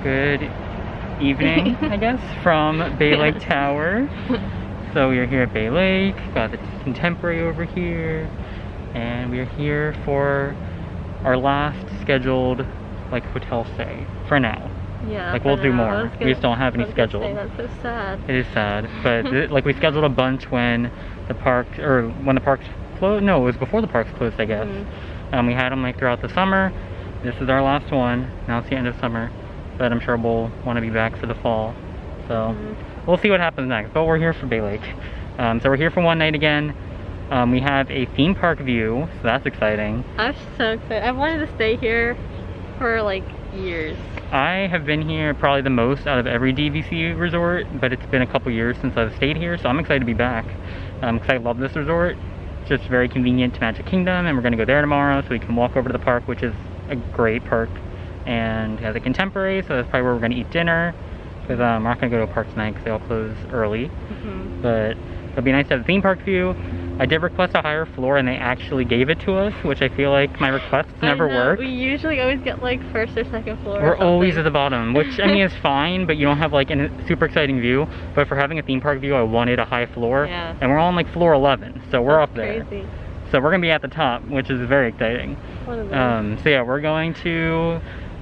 good evening, I guess, from Bay Lake Tower. So we are here at Bay Lake, got the Contemporary over here, and we are here for our last scheduled like hotel stay for now. Yeah, like we'll do more. We just don't have any scheduled. That's so sad. It is sad, but like we scheduled a bunch when the parks closed. No, it was before the parks closed, I guess. We had them like throughout the summer. This is our last one. Now it's the end of summer, but I'm sure we'll want to be back for the fall. So we'll see what happens next. But we're here for Bay Lake. So we're here for one night again. We have a theme park view, so that's exciting. I'm so excited. I wanted to stay here for like years. I have been here probably the most out of every DVC resort, but it's been a couple years since I've stayed here, so I'm excited to be back. Because I love this resort. It's just very convenient to Magic Kingdom, and we're going to go there tomorrow so we can walk over to the park, which is a great park. And it has a Contemporary, so that's probably where we're going to eat dinner. Because we're not going to go to a park tonight because they all close early. But it'll be nice to have a theme park view. I did request a higher floor and they actually gave it to us, which I feel like my requests never work. We usually always get like first or second floor. We're always at the bottom, which I mean is fine, but you don't have like a super exciting view. But for having a theme park view, I wanted a high floor. Yeah. And we're on like floor 11, so we're up there. Crazy. So we're gonna be at the top, which is very exciting. One of those. So yeah, we're going to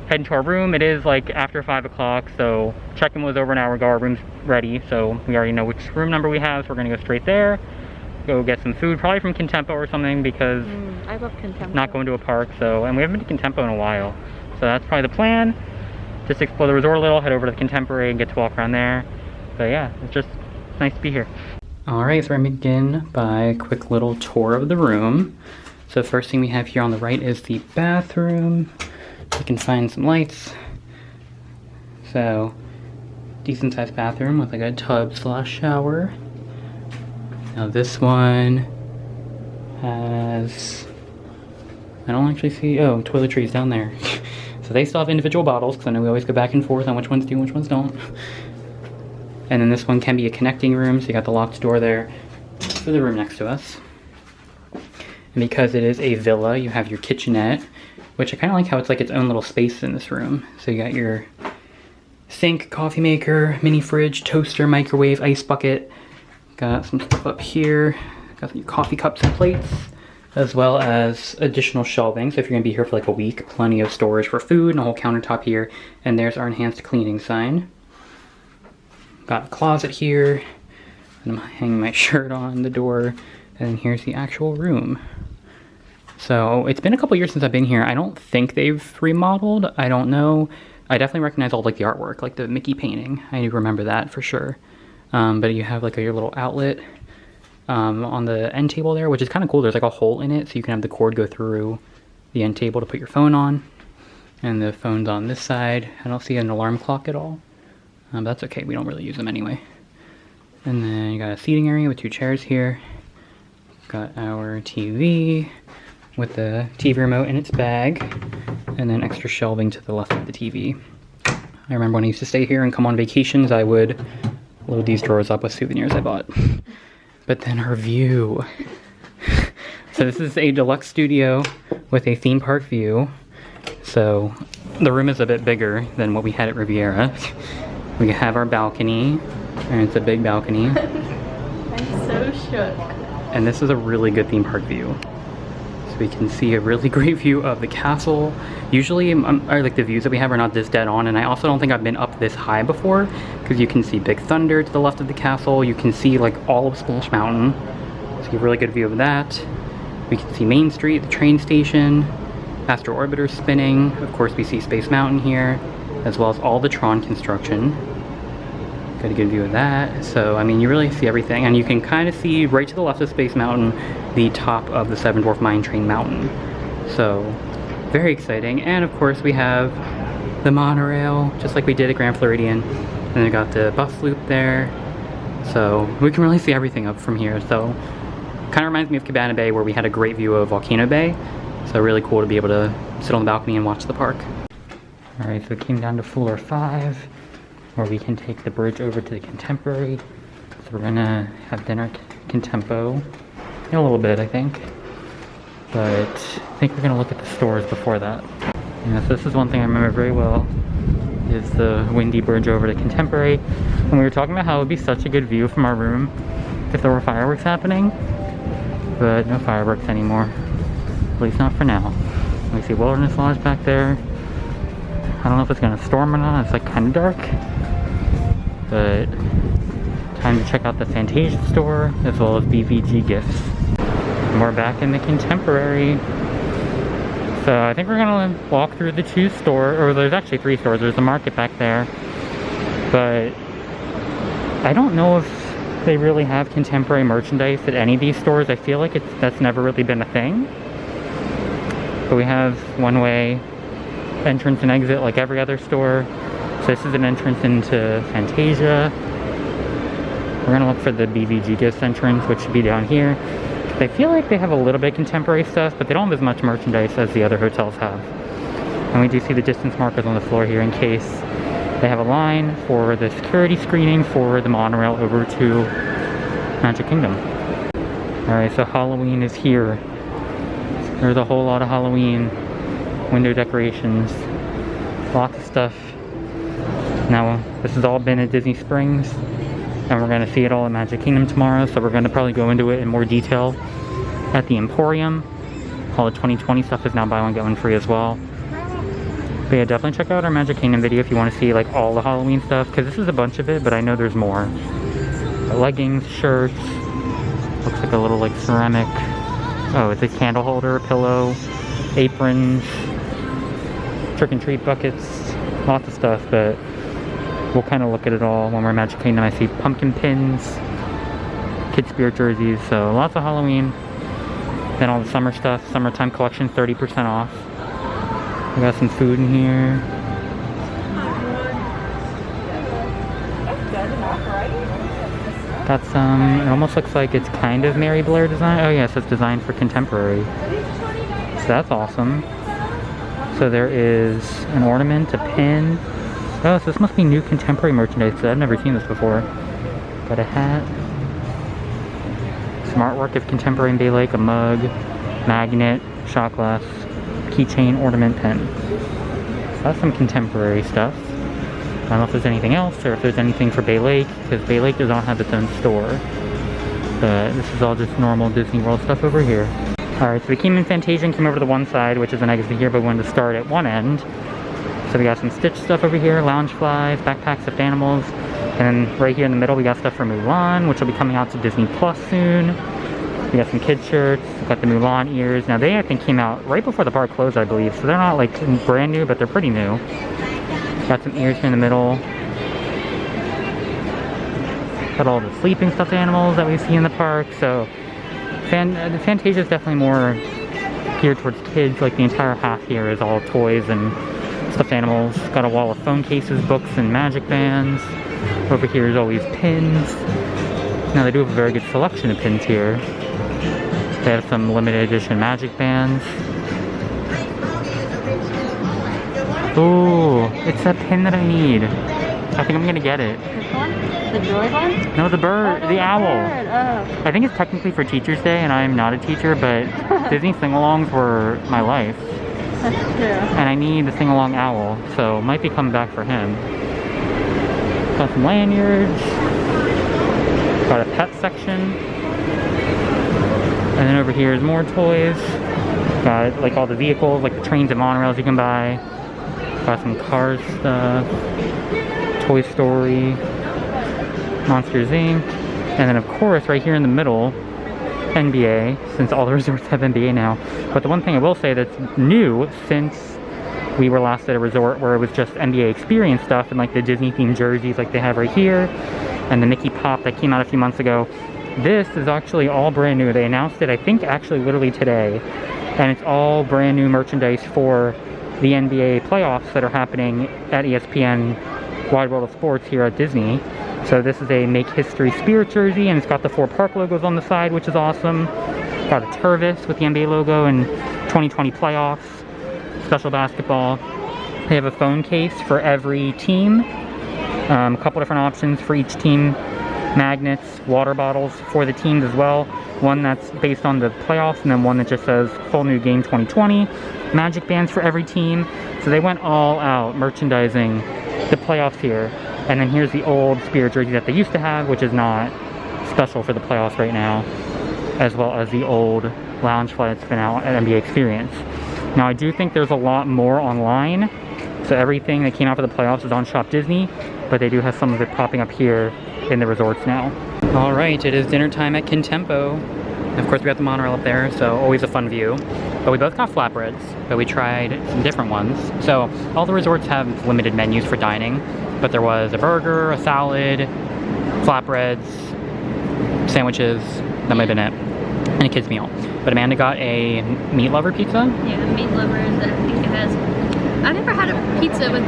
head into our room. It is like after 5 o'clock, so check-in was over an hour ago. Our room's ready, so we already know which room number we have, so we're gonna go straight there. Go get some food, probably from Contempo or something, because I love Contempo. Not going to a park, so, and we haven't been to Contempo in a while, so that's probably the plan. Just explore the resort a little, head over to the Contemporary and get to walk around there. But yeah, it's nice to be here. Alright, so we're gonna begin by a quick little tour of the room. So the first thing we have here on the right is the bathroom. You can find some lights. So, decent sized bathroom with like a tub / shower. Now this one has, I don't actually see, oh, toiletries down there. So they still have individual bottles, because I know we always go back and forth on which ones do and which ones don't. And then this one can be a connecting room, so you got the locked door there for the room next to us. And because it is a villa, you have your kitchenette, which I kind of like how it's like its own little space in this room. So you got your sink, coffee maker, mini fridge, toaster, microwave, ice bucket. Got some stuff up here, got some coffee cups and plates, as well as additional shelving. So if you're gonna be here for like a week, plenty of storage for food and a whole countertop here. And there's our enhanced cleaning sign. Got a closet here, and I'm hanging my shirt on the door. And here's the actual room. So it's been a couple years since I've been here. I don't think they've remodeled, I don't know. I definitely recognize all like the artwork, like the Mickey painting. I do remember that for sure. But you have like your little outlet on the end table there, which is kind of cool. There's like a hole in it, so you can have the cord go through the end table to put your phone on. And the phone's on this side. I don't see an alarm clock at all. But that's okay, we don't really use them anyway. And then you got a seating area with 2 chairs here. Got our TV with the TV remote in its bag. And then extra shelving to the left of the TV. I remember when I used to stay here and come on vacations, I would load these drawers up with souvenirs I bought. But then our view. So this is a deluxe studio with a theme park view. So the room is a bit bigger than what we had at Riviera. We have our balcony, and it's a big balcony. I'm so shook. And this is a really good theme park view. So we can see a really great view of the castle. Usually, like the views that we have are not this dead on, and I also don't think I've been up this high before, because you can see Big Thunder to the left of the castle. You can see like all of Splash Mountain, so you have a really good view of that. We can see Main Street, the train station, Astro Orbiter spinning. Of course, we see Space Mountain here, as well as all the Tron construction. Got a good view of that. So, I mean, you really see everything, and you can kind of see right to the left of Space Mountain, the top of the Seven Dwarf Mine Train Mountain. So, very exciting. And of course we have the monorail, just like we did at Grand Floridian. And we got the bus loop there. So we can really see everything up from here. So kind of reminds me of Cabana Bay, where we had a great view of Volcano Bay. So really cool to be able to sit on the balcony and watch the park. Alright, so we came down to floor 5, where we can take the bridge over to the Contemporary. So we're gonna have dinner at Contempo in a little bit, I think. But I think we're gonna look at the stores before that. Yeah, so this is one thing I remember very well. is the windy bridge over to Contemporary. And we were talking about how it would be such a good view from our room if there were fireworks happening. But no fireworks anymore. At least not for now. We see Wilderness Lodge back there. I don't know if it's gonna storm or not. It's like kind of dark. But time to check out the Fantasia store as well as BVG gifts. And we're back in the Contemporary. So I think we're gonna walk through the 2 stores, or there's actually 3 stores. There's the market back there. But I don't know if they really have contemporary merchandise at any of these stores. I feel like that's never really been a thing. But we have one-way entrance and exit like every other store. So this is an entrance into Fantasia. We're gonna look for the BVG gifts entrance, which should be down here. I feel like they have a little bit of contemporary stuff, but they don't have as much merchandise as the other hotels have. And we do see the distance markers on the floor here in case they have a line for the security screening for the monorail over to Magic Kingdom. Alright, so Halloween is here. There's a whole lot of Halloween window decorations, lots of stuff. Now, this has all been at Disney Springs, and we're going to see it all at Magic Kingdom tomorrow, so we're going to probably go into it in more detail at the Emporium. All the 2020 stuff is now buy one, get one free as well. But yeah, definitely check out our Magic Kingdom video if you want to see like all the Halloween stuff, because this is a bunch of it, but I know there's more. Leggings, shirts, looks like a little like ceramic, oh, it's a candle holder, pillow, aprons, trick and treat buckets, lots of stuff, but we'll kind of look at it all when we're at Magic Kingdom. I see pumpkin pins, kid spirit jerseys, so lots of Halloween. Then all the summer stuff, summertime collection, 30% off. We got some food in here. Got some, it almost looks like it's kind of Mary Blair design. Oh yes, it's designed for contemporary. So that's awesome. So there is an ornament, a pin. Oh, so this must be new contemporary merchandise, because I've never seen this before. Got a hat. Some artwork of contemporary in Bay Lake, a mug, magnet, shot glass, keychain, ornament, pen. So that's some contemporary stuff. I don't know if there's anything else, or if there's anything for Bay Lake, because Bay Lake does not have its own store. But this is all just normal Disney World stuff over here. Alright, so we came in Fantasia and came over to the one side, which is an exit here, but we wanted to start at one end. So we got some Stitch stuff over here, lounge flies, backpacks of animals, and then right here in the middle we got stuff for Mulan, which will be coming out to Disney Plus soon. We got some kid shirts, we got the Mulan ears. Now they I think came out right before the park closed, I believe, so they're not like brand new, but they're pretty new. Got some ears here in the middle. Got all the sleeping stuffed animals that we see in the park, so Fantasia is definitely more geared towards kids. Like the entire half here is all toys and stuffed animals. Got a wall of phone cases, books, and magic bands. Over here is always pins. Now they do have a very good selection of pins here. They have some limited edition magic bands. Ooh, it's that pin that I need. I think I'm gonna get it. This one? The joy one? No, the bird, Oh, the owl. Bird. Oh. I think it's technically for Teacher's Day, and I'm not a teacher, but Disney sing-alongs were my life. That's true. And I need the sing-along owl, so might be coming back for him. Got some lanyards. Got a pet section. And then over here is more toys. Got like all the vehicles, like the trains and monorails you can buy. Got some Cars stuff. Toy Story. Monsters Inc. And then of course right here in the middle, NBA, since all the resorts have NBA now. But the one thing I will say that's new since we were last at a resort where it was just NBA experience stuff and like the Disney themed jerseys like they have right here and the Mickey Pop that came out a few months ago. This is actually all brand new. They announced it, I think, actually literally today. And it's all brand new merchandise for the NBA playoffs that are happening at ESPN Wide World of Sports here at Disney. So this is a Make History Spirit jersey, and it's got the 4 park logos on the side, which is awesome. Got a Tervis with the NBA logo and 2020 playoffs, special basketball. They have a phone case for every team. A couple different options for each team. Magnets, water bottles for the teams as well. One that's based on the playoffs, and then one that just says whole new game 2020. Magic bands for every team. So they went all out merchandising the playoffs here. And then here's the old Spirit jersey that they used to have, which is not special for the playoffs right now, as well as the old lounge flight that's been out at NBA Experience. Now I do think there's a lot more online, so everything that came out for the playoffs is on Shop Disney, but they do have some of it popping up here in the resorts now. All right, it is dinner time at Contempo. Of course we got the monorail up there, so always a fun view. But we both got flatbreads, but we tried some different ones. So all the resorts have limited menus for dining, but there was a burger, a salad, flatbreads, sandwiches, that might have been it, and a kid's meal. But Amanda got a meat lover pizza. Yeah, meat lovers, and I think it has... I've never had a pizza with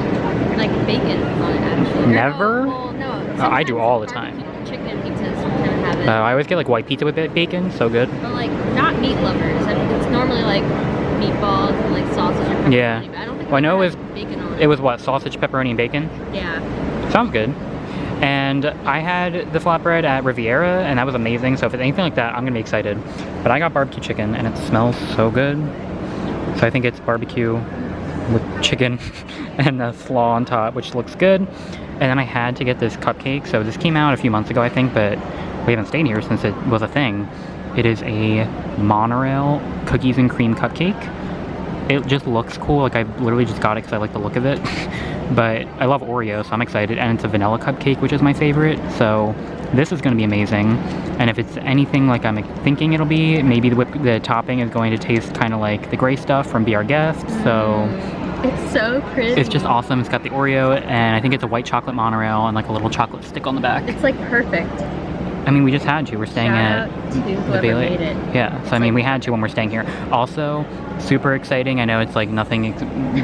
like bacon on it actually. Never? Well, no. I do all the time. Chicken pizzas kind of have it. I always get like white pizza with bacon, so good. But like, not meat lovers. I mean, it's normally like meatballs and like sausage and pepperoni. Yeah. But I don't think Well, I know it was, bacon on it. it was what, sausage, pepperoni, and bacon? Yeah. Sounds good. And I had the flatbread at Riviera, and that was amazing. So if it's anything like that, I'm gonna be excited. But I got barbecue chicken, and it smells so good. So I think it's barbecue with chicken and the slaw on top, which looks good. And then I had to get this cupcake. So this came out a few months ago, I think, but we haven't stayed here since it was a thing. It is a monorail cookies and cream cupcake. It just looks cool. Like I literally just got it because I like the look of it. But I love Oreo, so I'm excited. And it's a vanilla cupcake, which is my favorite. So this is going to be amazing. And if it's anything like I'm thinking it'll be, maybe the topping is going to taste kind of like the gray stuff from Be Our Guest. So it's so pretty. it's just awesome. It's got the Oreo, and I think it's a white chocolate monorail and like a little chocolate stick on the back. It's like perfect. I mean, we just had to. We're staying Shout at out to the whoever Bailey. made it. Yeah, so I mean, we had to when we're staying here. Also, super exciting. I know it's like nothing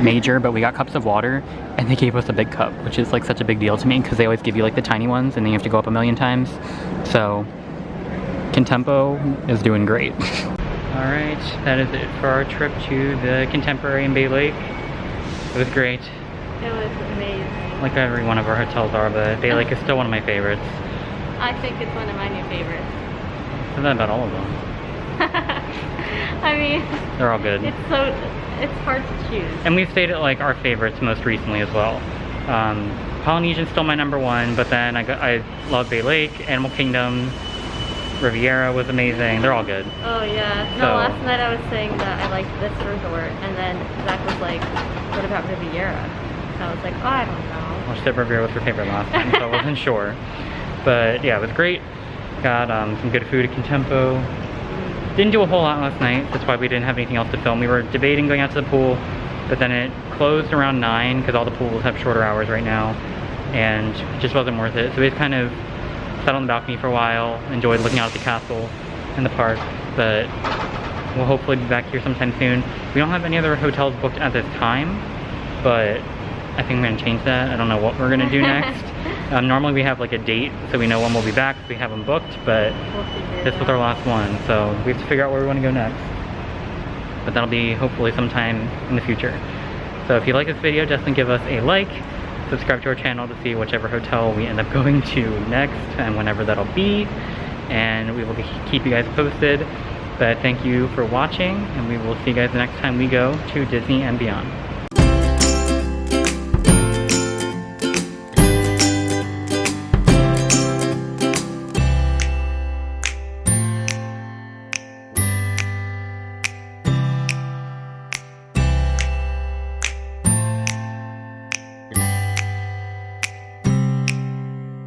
major, but we got cups of water, and they gave us a big cup, which is like such a big deal to me because they always give you like the tiny ones, and then you have to go up a million times. So, Contempo is doing great. All right, that is it for our trip to the Contemporary in Bay Lake. It was great. It was amazing. Like every one of our hotels are, but Bay Lake is still one of my favorites. I think it's one of my new favorites. I said that about all of them. I mean, They're all good. It's hard to choose. And we've stayed at like our favorites most recently as well. Polynesian's still my number one, but then I love Bay Lake, Animal Kingdom, Riviera was amazing. They're all good. Oh yeah. No, So- last night I was saying that I liked this resort, and then Zach was like, "What about Riviera?" So I was like, "Oh, I don't know." Well, she said Riviera was her favorite last time, so I wasn't sure. But yeah, it was great. Got some good food at Contempo. Didn't do a whole lot last night. That's why we didn't have anything else to film. We were debating going out to the pool, but then it closed around 9 because all the pools have shorter hours right now, and it just wasn't worth it. So we just kind of sat on the balcony for a while, enjoyed looking out at the castle and the park, but we'll hopefully be back here sometime soon. We don't have any other hotels booked at this time, but I think I'm gonna change that. I don't know what we're gonna do next. Normally we have like a date, so we know when we'll be back, so we have them booked, but this was our last one, so we have to figure out where we want to go next. But that'll be hopefully sometime in the future. So if you like this video, definitely give us a like, subscribe to our channel to see whichever hotel we end up going to next and whenever that'll be, and we will keep you guys posted. But thank you for watching, and we will see you guys the next time we go to Disney and beyond.